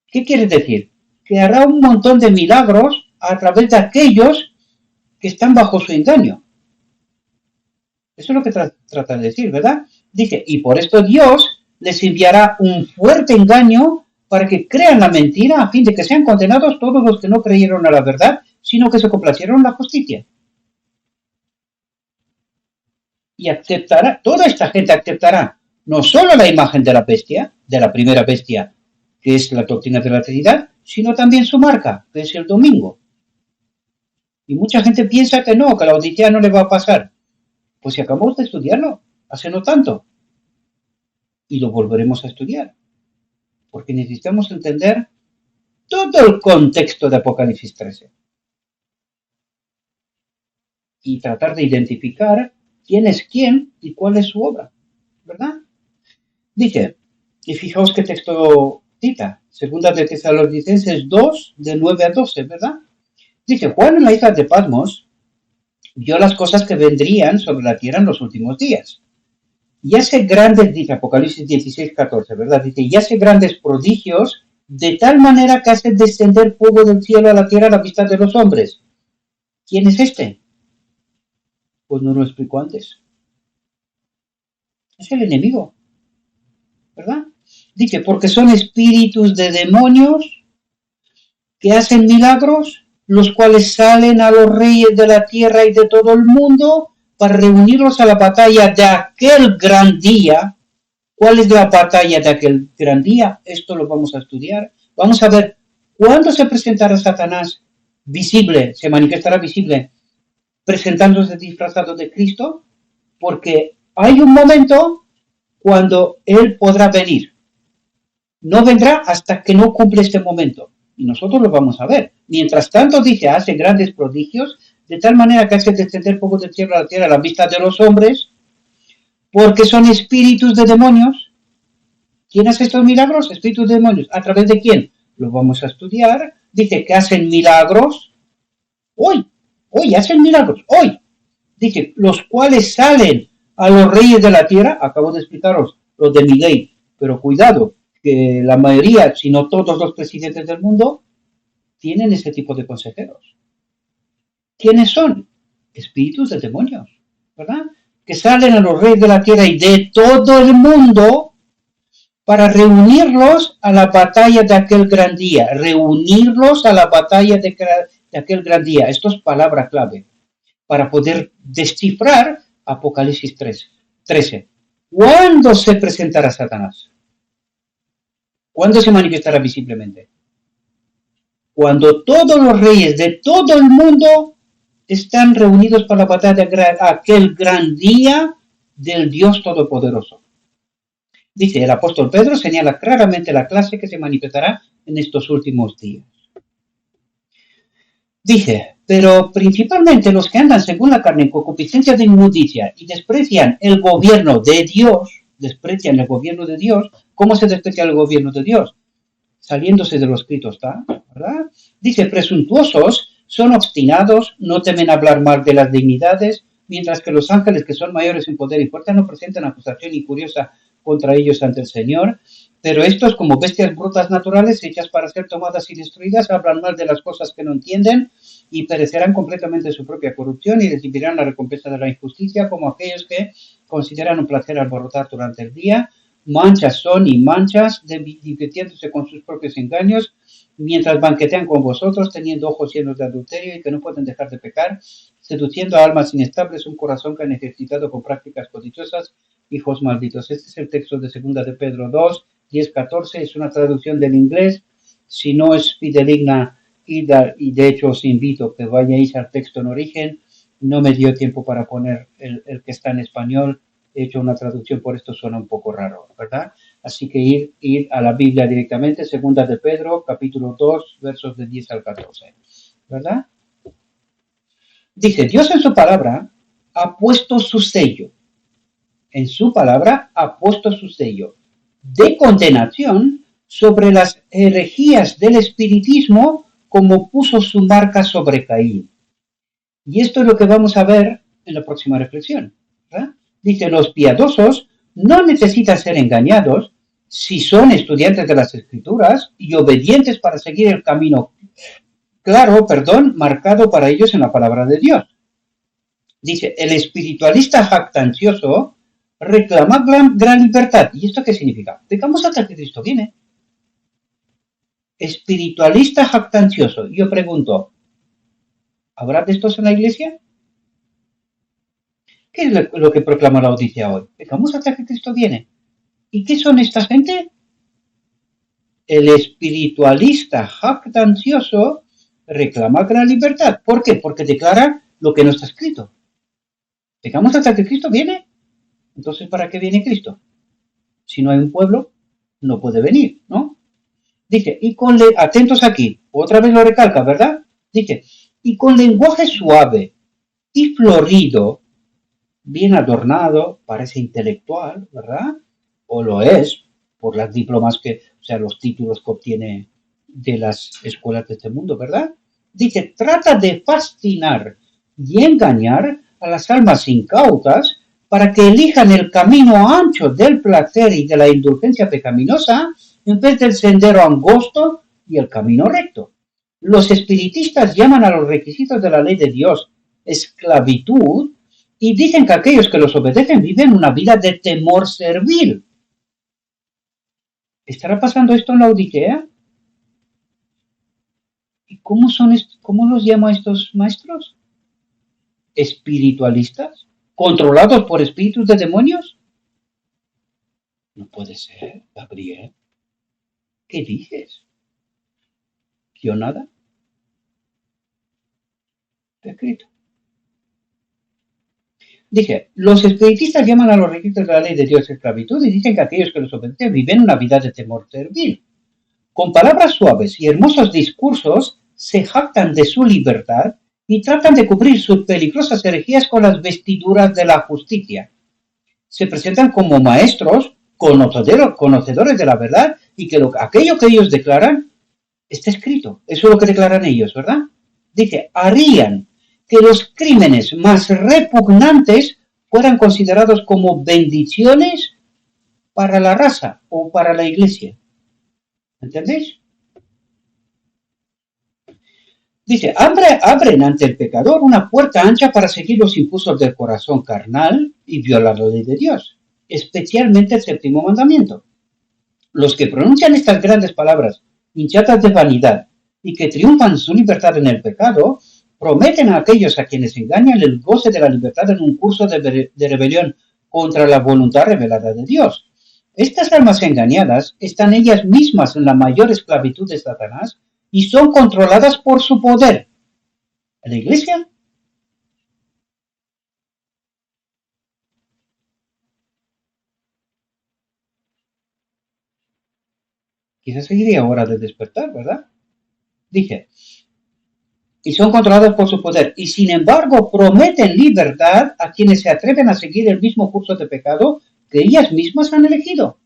¿Qué quiere decir? Que hará un montón de milagros a través de aquellos que están bajo su engaño. Eso es lo que trata de decir, ¿verdad? Dice, y por esto Dios les enviará un fuerte engaño para que crean la mentira a fin de que sean condenados todos los que no creyeron a la verdad, sino que se complacieron en la justicia. Y aceptará, toda esta gente aceptará no solo la imagen de la bestia, de la primera bestia, que es la doctrina de la Trinidad, sino también su marca, que es el domingo. Y mucha gente piensa que no, que a la Odisea no le va a pasar. Pues si acabamos de estudiarlo, hace no tanto. Y lo volveremos a estudiar. Porque necesitamos entender todo el contexto de Apocalipsis 13. Y tratar de identificar quién es quién y cuál es su obra. ¿Verdad? Dice, y fijaos qué texto cita, segunda de Tesalonicenses 2, de 9 a 12, ¿verdad? Dice, Juan en la isla de Patmos vio las cosas que vendrían sobre la tierra en los últimos días. Y hace grandes, dice Apocalipsis 16, 14, ¿verdad? Dice, y hace grandes prodigios de tal manera que hace descender fuego del cielo a la tierra a la vista de los hombres. ¿Quién es este? Pues no lo explico antes. Es el enemigo, ¿verdad? Dice, porque son espíritus de demonios que hacen milagros, los cuales salen a los reyes de la tierra y de todo el mundo para reunirlos a la batalla de aquel gran día. ¿Cuál es la batalla de aquel gran día? Esto lo vamos a estudiar. Vamos a ver cuándo se presentará Satanás visible, se manifestará visible, presentándose disfrazado de Cristo, porque hay un momento cuando Él podrá venir. No vendrá hasta que no cumple este momento. Y nosotros lo vamos a ver. Mientras tanto, dice, hace grandes prodigios, de tal manera que hace descender fuego del cielo a la tierra a la vista de los hombres, porque son espíritus de demonios. ¿Quién hace estos milagros? Espíritus de demonios. ¿A través de quién? Lo vamos a estudiar. Dice que hacen milagros. Hoy hacen milagros. Hoy. Dice, los cuales salen a los reyes de la tierra. Acabo de explicaros los de Milei. Pero cuidado, que la mayoría, si no todos los presidentes del mundo, tienen ese tipo de consejeros. ¿Quiénes son? Espíritus de demonios, ¿verdad? Que salen a los reyes de la tierra y de todo el mundo para reunirlos a la batalla de aquel gran día. Reunirlos a la batalla de aquel gran día. Esto es palabra clave para poder descifrar Apocalipsis 13. ¿Cuándo se presentará Satanás? ¿Cuándo se manifestará visiblemente? Cuando todos los reyes de todo el mundo están reunidos para la batalla de aquel gran día del Dios Todopoderoso. Dice, el apóstol Pedro señala claramente la clase que se manifestará en estos últimos días. Dice, pero principalmente los que andan según la carne en concupiscencia de inmundicia y desprecian el gobierno de Dios, ¿cómo se desprecia el gobierno de Dios? Saliéndose de lo escrito está, ¿verdad? Dice, presuntuosos, son obstinados, no temen hablar mal de las dignidades, mientras que los ángeles que son mayores en poder y fuerza no presentan acusación injuriosa contra ellos ante el Señor, pero estos como bestias brutas naturales hechas para ser tomadas y destruidas, hablan mal de las cosas que no entienden y perecerán completamente en su propia corrupción y recibirán la recompensa de la injusticia como aquellos que consideran un placer alborotar durante el día. Manchas son y manchas, divirtiéndose con sus propios engaños, mientras banquetean con vosotros, teniendo ojos llenos de adulterio y que no pueden dejar de pecar, seduciendo a almas inestables, un corazón que han ejercitado con prácticas codiciosas, hijos malditos. Este es el texto de 2 de Pedro 2, 10, 14, es una traducción del inglés. Si no es fidedigna, y de hecho os invito que vayáis al texto en origen. No me dio tiempo para poner el que está en español. He hecho una traducción, por esto suena un poco raro, ¿verdad? Así que ir a la Biblia directamente, 2 de Pedro, capítulo 2, versos de 10 al 14, ¿verdad? Dice, Dios en su palabra ha puesto su sello. En su palabra ha puesto su sello de condenación sobre las herejías del espiritismo, como puso su marca sobre Caín. Y esto es lo que vamos a ver en la próxima reflexión, ¿verdad? Dice, los piadosos no necesitan ser engañados si son estudiantes de las Escrituras y obedientes para seguir el camino marcado para ellos en la palabra de Dios. Dice, el espiritualista jactancioso reclama gran libertad. ¿Y esto qué significa? Digamos hasta que Cristo viene. Espiritualista jactancioso. Yo pregunto, ¿habrá de estos en la iglesia? ¿Qué es lo que proclama la Odisea hoy? Digamos hasta que Cristo viene. ¿Y qué son esta gente? El espiritualista jactancioso reclama gran libertad. ¿Por qué? Porque declara lo que no está escrito. Digamos hasta que Cristo viene. Entonces, ¿para qué viene Cristo? Si no hay un pueblo, no puede venir, ¿no? Dice, atentos aquí, otra vez lo recalca, ¿verdad? Dice, y con lenguaje suave y florido, bien adornado, parece intelectual, ¿verdad? O lo es, por las diplomas los títulos que obtiene de las escuelas de este mundo, ¿verdad? Dice, trata de fascinar y engañar a las almas incautas para que elijan el camino ancho del placer y de la indulgencia pecaminosa en vez del sendero angosto y el camino recto. Los espiritistas llaman a los requisitos de la ley de Dios esclavitud y dicen que aquellos que los obedecen viven una vida de temor servil. ¿Estará pasando esto en la Odisea? ¿Y cómo los llama estos maestros? ¿Espiritualistas? ¿Controlados por espíritus de demonios? No puede ser, Gabriel. ¿Qué dices? ¿Yo nada? Está escrito. Dice, los espiritistas llaman a los requisitos de la ley de Dios esclavitud y dicen que aquellos que los obedecen viven una vida de temor servil. Con palabras suaves y hermosos discursos se jactan de su libertad y tratan de cubrir sus peligrosas herejías con las vestiduras de la justicia. Se presentan como maestros, conocedores de la verdad y que aquello que ellos declaran está escrito. Eso es lo que declaran ellos, ¿verdad? Dice, harían que los crímenes más repugnantes fueran considerados como bendiciones para la raza o para la iglesia. ¿Entendéis? Dice, abren ante el pecador una puerta ancha para seguir los impulsos del corazón carnal y violar la ley de Dios, especialmente el séptimo mandamiento. Los que pronuncian estas grandes palabras, hinchadas de vanidad, y que triunfan su libertad en el pecado, prometen a aquellos a quienes engañan el goce de la libertad en un curso de rebelión contra la voluntad revelada de Dios. Estas almas engañadas están ellas mismas en la mayor esclavitud de Satanás y son controladas por su poder. ¿En la iglesia? Quizás sería hora de despertar, ¿verdad? Dije, y son controlados por su poder, y sin embargo prometen libertad a quienes se atreven a seguir el mismo curso de pecado que ellas mismas han elegido.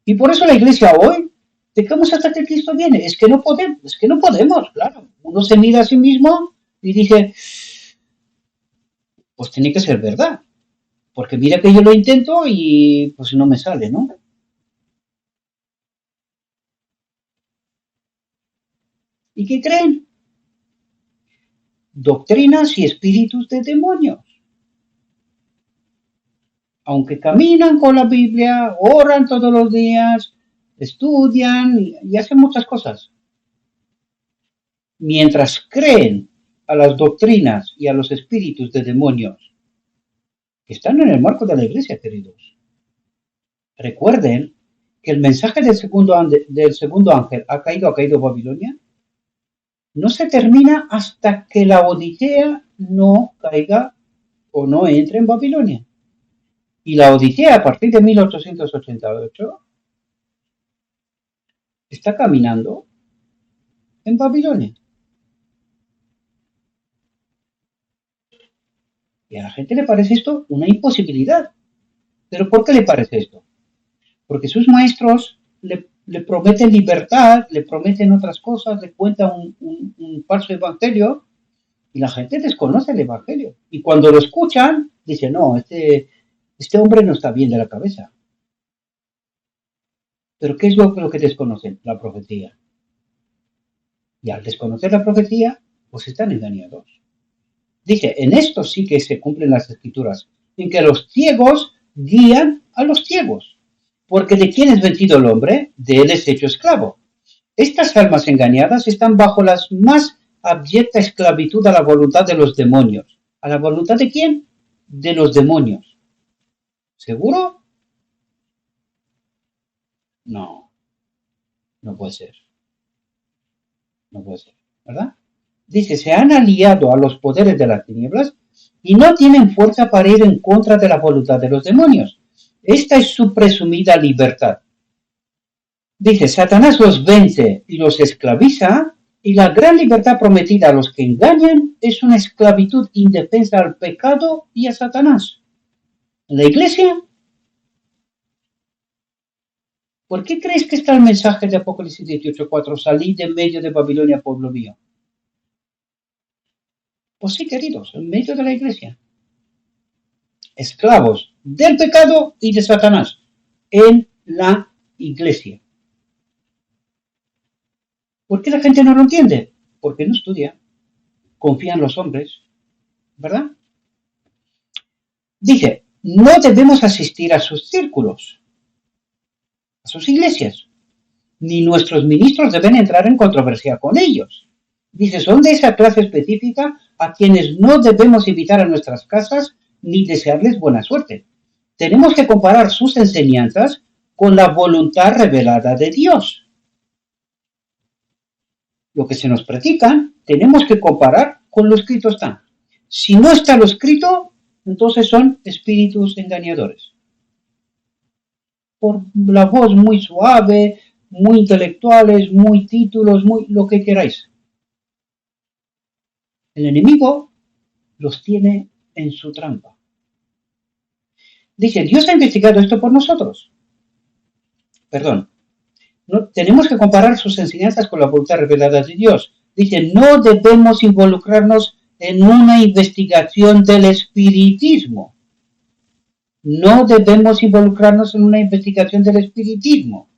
Y por eso la iglesia hoy, pecamos hasta que Cristo viene. Es que no podemos, claro. Uno se mira a sí mismo y dice, pues tiene que ser verdad, porque mira que yo lo intento y pues no me sale, ¿no? ¿Y qué creen? Doctrinas y espíritus de demonios. Aunque caminan con la Biblia, oran todos los días, estudian y hacen muchas cosas. Mientras creen a las doctrinas y a los espíritus de demonios que están en el marco de la iglesia, queridos. Recuerden que el mensaje del segundo ángel ha caído Babilonia, no se termina hasta que la Odisea no caiga o no entre en Babilonia. Y la Odisea, a partir de 1888, está caminando en Babilonia. Y a la gente le parece esto una imposibilidad. ¿Pero por qué le parece esto? Porque sus maestros le prometen libertad, le prometen otras cosas, le cuentan un falso evangelio y la gente desconoce el evangelio. Y cuando lo escuchan, dicen, no, este hombre no está bien de la cabeza. Pero ¿qué es lo que desconocen? La profecía. Y al desconocer la profecía, pues están engañados. Dice, en esto sí que se cumplen las escrituras, en que los ciegos guían a los ciegos. Porque de quién es vencido el hombre, de él es hecho esclavo. Estas almas engañadas están bajo la más abyecta esclavitud a la voluntad de los demonios. ¿A la voluntad de quién? De los demonios. ¿Seguro? No, no puede ser. No puede ser, ¿verdad? Dice, se han aliado a los poderes de las tinieblas y no tienen fuerza para ir en contra de la voluntad de los demonios. Esta es su presumida libertad. Dice, Satanás los vence y los esclaviza, y la gran libertad prometida a los que engañan es una esclavitud indefensa al pecado y a Satanás. ¿En la iglesia? ¿Por qué crees que está el mensaje de Apocalipsis 18:4? Salid de medio de Babilonia, pueblo mío. Pues sí, queridos, en medio de la iglesia. Esclavos del pecado y de Satanás en la iglesia. ¿Por qué la gente no lo entiende? Porque no estudia, confía en los hombres, ¿verdad? Dice, no debemos asistir a sus círculos, a sus iglesias, ni nuestros ministros deben entrar en controversia con ellos. Dice, son de esa clase específica a quienes no debemos invitar a nuestras casas ni desearles buena suerte. Tenemos que comparar sus enseñanzas con la voluntad revelada de Dios. Lo que se nos predica, tenemos que comparar con lo escrito está. Si no está lo escrito, entonces son espíritus engañadores. Por la voz muy suave, muy intelectuales, muy títulos, muy lo que queráis. El enemigo los tiene en su trampa. Dice, Dios ha investigado esto por nosotros. Perdón. No, tenemos que comparar sus enseñanzas con la voluntad revelada de Dios. Dice, no debemos involucrarnos en una investigación del espiritismo. No debemos involucrarnos en una investigación del espiritismo.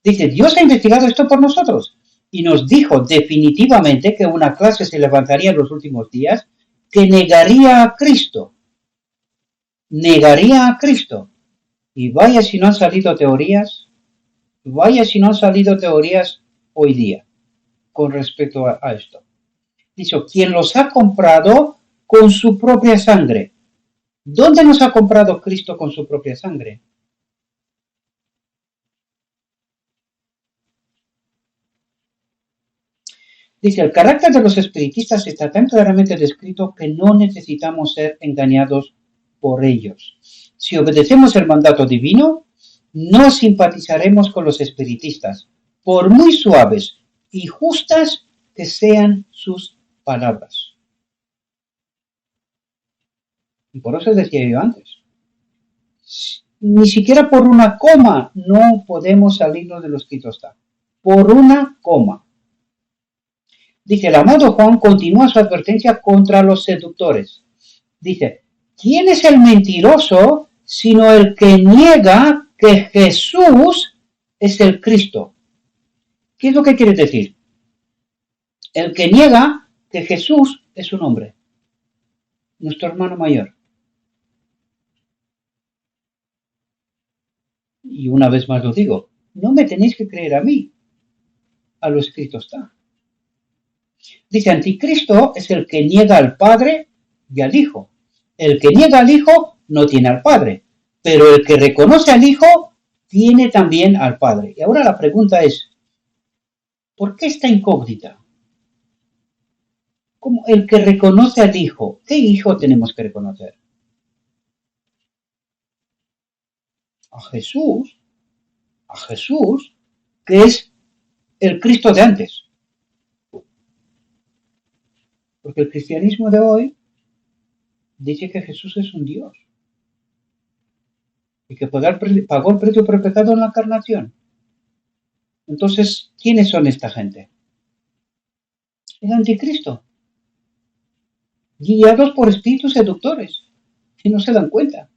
Dice, Dios ha investigado esto por nosotros y nos dijo definitivamente que una clase se levantaría en los últimos días que negaría a Cristo. Negaría a Cristo. Y vaya si no han salido teorías, hoy día con respecto a esto. Dice, quien los ha comprado con su propia sangre. ¿Dónde nos ha comprado Cristo con su propia sangre? Dice, el carácter de los espiritistas está tan claramente descrito que no necesitamos ser engañados por ellos. Si obedecemos el mandato divino, no simpatizaremos con los espiritistas, por muy suaves y justas que sean sus palabras. Y por eso decía yo antes, ni siquiera por una coma no podemos salirnos de lo escrito está. Por una coma. Dice, el amado Juan continúa su advertencia contra los seductores. Dice, ¿quién es el mentiroso sino el que niega que Jesús es el Cristo? ¿Qué es lo que quiere decir? El que niega que Jesús es un hombre, nuestro hermano mayor. Y una vez más lo digo, no me tenéis que creer a mí, a lo escrito está. Dice, anticristo es el que niega al Padre y al Hijo. El que niega al Hijo no tiene al Padre, pero el que reconoce al Hijo tiene también al Padre. Y ahora la pregunta es, ¿por qué esta incógnita? Como el que reconoce al Hijo, ¿qué Hijo tenemos que reconocer? A Jesús, que es el Cristo de antes. Porque el cristianismo de hoy dice que Jesús es un Dios y que pagó el precio por el pecado en la encarnación. Entonces, ¿quiénes son esta gente? El anticristo, guiados por espíritus seductores, que no se dan cuenta.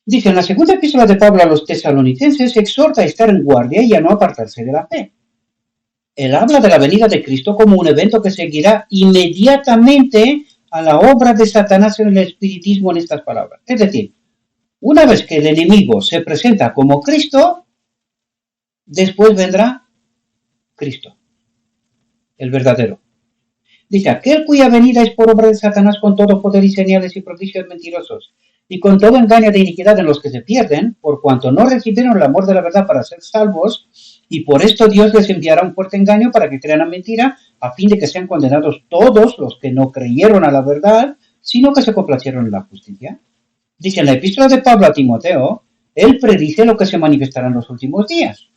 Dice, en la segunda epístola de Pablo a los tesalonicenses, exhorta a estar en guardia y a no apartarse de la fe. Él habla de la venida de Cristo como un evento que seguirá inmediatamente a la obra de Satanás en el espiritismo en estas palabras. Es decir, una vez que el enemigo se presenta como Cristo, después vendrá Cristo, el verdadero. Dice, aquel cuya venida es por obra de Satanás con todo poder y señales y prodigios mentirosos, y con todo engaño de iniquidad en los que se pierden, por cuanto no recibieron el amor de la verdad para ser salvos, y por esto Dios les enviará un fuerte engaño para que crean la mentira, a fin de que sean condenados todos los que no creyeron a la verdad, sino que se complacieron en la justicia. Dice en la epístola de Pablo a Timoteo, él predice lo que se manifestará en los últimos días.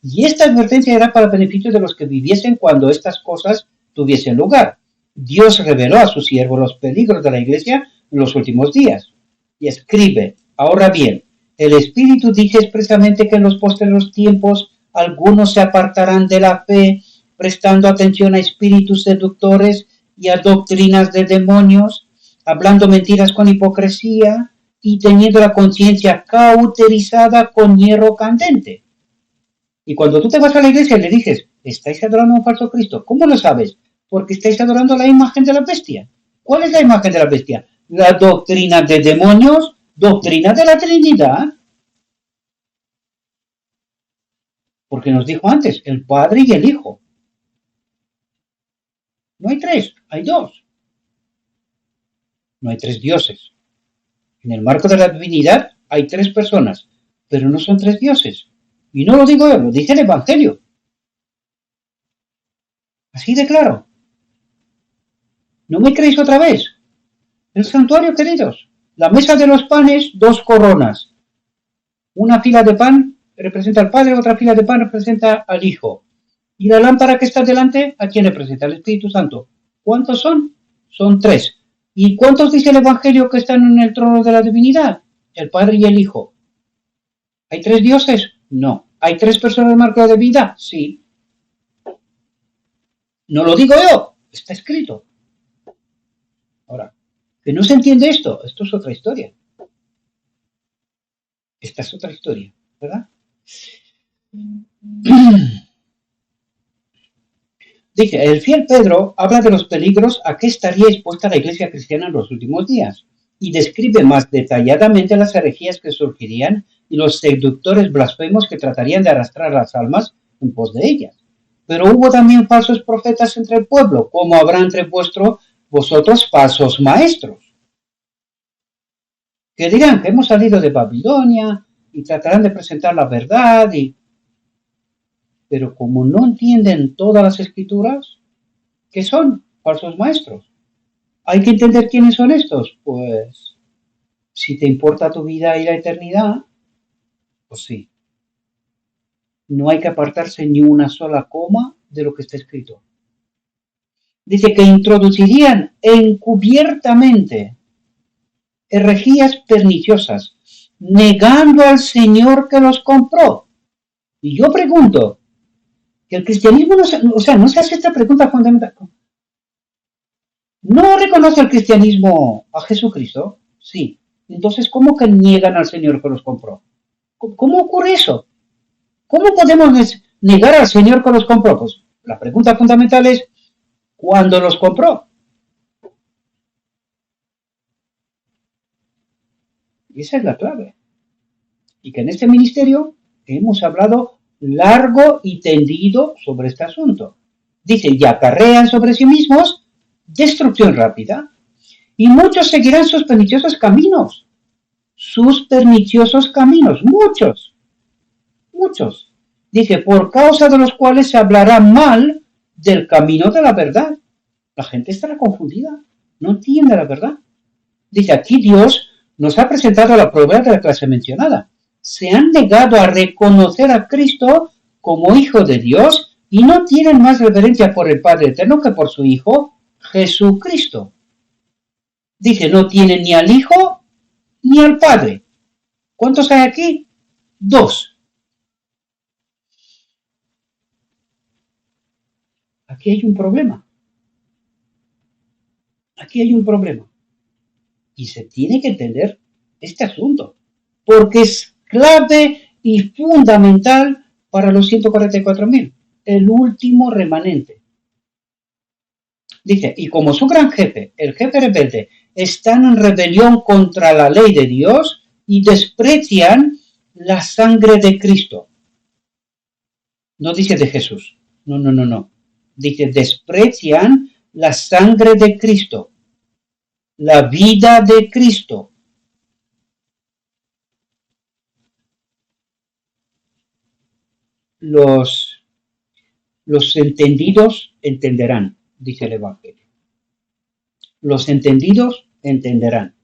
Y esta advertencia era para el beneficio de los que viviesen cuando estas cosas tuviesen lugar. Dios reveló a su siervo los peligros de la iglesia en los últimos días. Y escribe, ahora bien, el Espíritu dice expresamente que en los posteriores tiempos algunos se apartarán de la fe, prestando atención a espíritus seductores y a doctrinas de demonios, hablando mentiras con hipocresía y teniendo la conciencia cauterizada con hierro candente. Y cuando tú te vas a la iglesia y le dices, estáis adorando a un falso Cristo, ¿cómo lo sabes? Porque estáis adorando la imagen de la bestia. ¿Cuál es la imagen de la bestia? La doctrina de demonios, doctrina de la Trinidad. Porque nos dijo antes, el Padre y el Hijo. No hay tres, hay dos. No hay tres dioses. En el marco de la divinidad hay tres personas, pero no son tres dioses. Y no lo digo yo, lo dice el Evangelio. Así de claro. ¿No me creéis otra vez? El santuario, queridos. La mesa de los panes, dos coronas. Una fila de pan representa al Padre, otra fila de pan representa al Hijo. Y la lámpara que está delante, ¿a quién representa? Al Espíritu Santo. ¿Cuántos son? Son tres. ¿Y cuántos dice el Evangelio que están en el trono de la divinidad? El Padre y el Hijo. ¿Hay tres dioses? No. ¿Hay tres personas en el marco de la divinidad? Sí. No lo digo yo, está escrito. Ahora, que no se entiende esto es otra historia. Esta es otra historia, ¿verdad? Dice, el fiel Pedro habla de los peligros a que estaría expuesta la iglesia cristiana en los últimos días y describe más detalladamente las herejías que surgirían y los seductores blasfemos que tratarían de arrastrar las almas en pos de ellas. Pero hubo también falsos profetas entre el pueblo, como habrá entre vosotros falsos maestros, que dirán que hemos salido de Babilonia y tratarán de presentar la verdad, pero como no entienden todas las escrituras, ¿qué son? Falsos maestros. ¿Hay que entender quiénes son estos? Pues, si te importa tu vida y la eternidad, pues sí. No hay que apartarse ni una sola coma de lo que está escrito. Dice que introducirían encubiertamente herejías perniciosas, negando al Señor que los compró. Y yo pregunto, que el cristianismo no se hace esta pregunta fundamental. ¿No reconoce el cristianismo a Jesucristo? Sí. Entonces, ¿cómo que niegan al Señor que los compró? ¿Cómo ocurre eso? ¿Cómo podemos negar al Señor que los compró? Pues la pregunta fundamental es, ¿cuándo los compró? Y esa es la clave. Y que en este ministerio hemos hablado largo y tendido sobre este asunto. Dice, y acarrean sobre sí mismos destrucción rápida. Y muchos seguirán sus perniciosos caminos. Sus perniciosos caminos. Muchos. Dice, por causa de los cuales se hablará mal del camino de la verdad. La gente estará confundida. No entiende la verdad. Dice, aquí Dios nos ha presentado la prueba de la clase mencionada. Se han negado a reconocer a Cristo como Hijo de Dios y no tienen más reverencia por el Padre Eterno que por su Hijo Jesucristo. Dice, no tienen ni al Hijo ni al Padre. ¿Cuántos hay aquí? 2. Aquí hay un problema. Aquí hay un problema. Y se tiene que entender este asunto, porque es clave y fundamental para los 144.000, el último remanente. Dice, y como su gran jefe, el jefe rebelde, están en rebelión contra la ley de Dios y desprecian la sangre de Cristo. No dice de Jesús, no. Dice, desprecian la sangre de Cristo, la vida de Cristo. Los entendidos entenderán, dice el Evangelio. Los entendidos entenderán.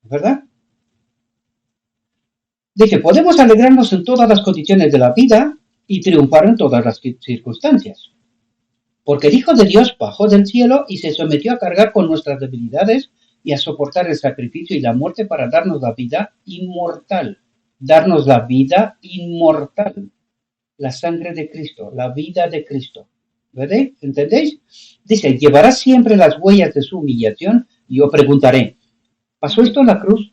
¿Verdad? Dice, podemos alegrarnos en todas las condiciones de la vida y triunfar en todas las circunstancias. Porque el Hijo de Dios bajó del cielo y se sometió a cargar con nuestras debilidades y a soportar el sacrificio y la muerte para darnos la vida inmortal. Darnos la vida inmortal. La sangre de Cristo, la vida de Cristo. ¿Verdad? ¿Entendéis? Dice, llevará siempre las huellas de su humillación y yo preguntaré, ¿pasó esto en la cruz?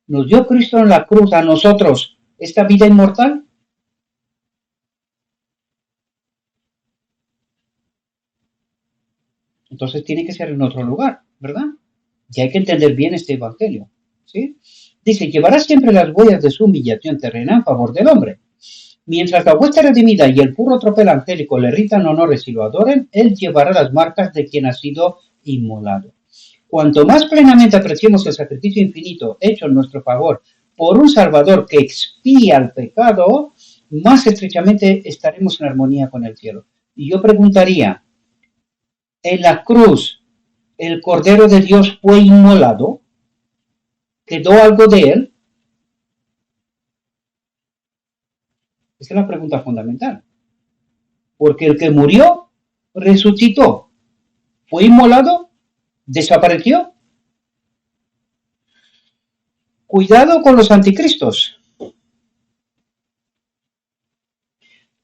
¿Nos dio Cristo en la cruz a nosotros esta vida inmortal? Entonces tiene que ser en otro lugar, ¿verdad? Y hay que entender bien este evangelio, ¿sí? Dice, llevará siempre las huellas de su humillación terrena en favor del hombre. Mientras la hueste redimida y el puro tropel angélico le ritan honores y lo adoren, él llevará las marcas de quien ha sido inmolado. Cuanto más plenamente apreciemos el sacrificio infinito hecho en nuestro favor por un Salvador que expía el pecado, más estrechamente estaremos en armonía con el cielo. Y yo preguntaría, ¿en la cruz el Cordero de Dios fue inmolado? ¿Quedó algo de él? Esa es la pregunta fundamental. Porque el que murió, resucitó. ¿Fue inmolado? ¿Desapareció? Cuidado con los anticristos.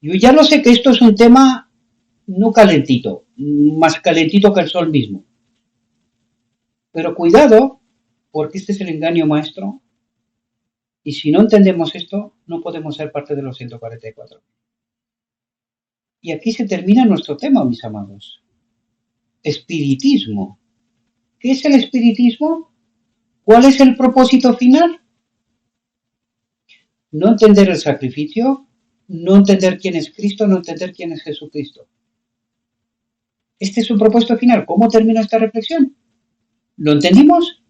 Yo ya lo sé que esto es un tema no calentito, más calentito que el sol mismo. Pero cuidado, porque este es el engaño maestro, y si no entendemos esto, no podemos ser parte de los 144. Y aquí se termina nuestro tema, mis amados. Espiritismo. ¿Qué es el espiritismo? ¿Cuál es el propósito final? No entender el sacrificio, no entender quién es Cristo, no entender quién es Jesucristo. Este es su propósito final. ¿Cómo termina esta reflexión? ¿Lo entendimos?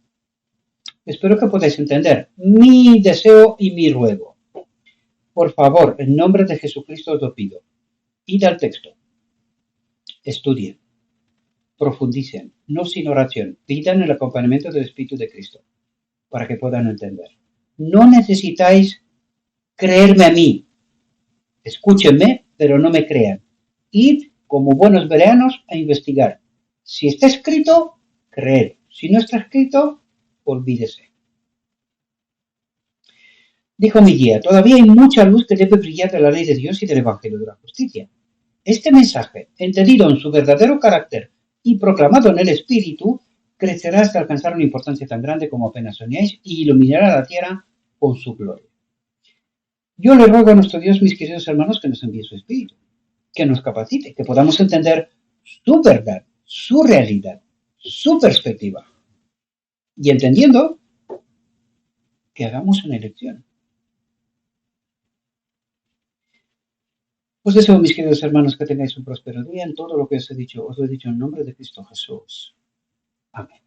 Espero que podáis entender mi deseo y mi ruego. Por favor, en nombre de Jesucristo os lo pido. Id al texto, estudien, profundicen, no sin oración, pidan el acompañamiento del Espíritu de Cristo para que puedan entender. No necesitáis creerme a mí, escúchenme, pero no me crean. Id como buenos vereanos a investigar. Si está escrito, creed. Si no está escrito, olvídese. Dijo mi guía, todavía hay mucha luz que debe brillar de la ley de Dios y del Evangelio de la Justicia. Este mensaje, entendido en su verdadero carácter y proclamado en el Espíritu, crecerá hasta alcanzar una importancia tan grande como apenas soñáis y iluminará la tierra con su gloria. Yo le ruego a nuestro Dios, mis queridos hermanos, que nos envíe su Espíritu, que nos capacite, que podamos entender su verdad, su realidad, su perspectiva. Y entendiendo, que hagamos una elección. Os deseo, mis queridos hermanos, que tengáis un próspero día en todo lo que os he dicho. Os lo he dicho en nombre de Cristo Jesús. Amén.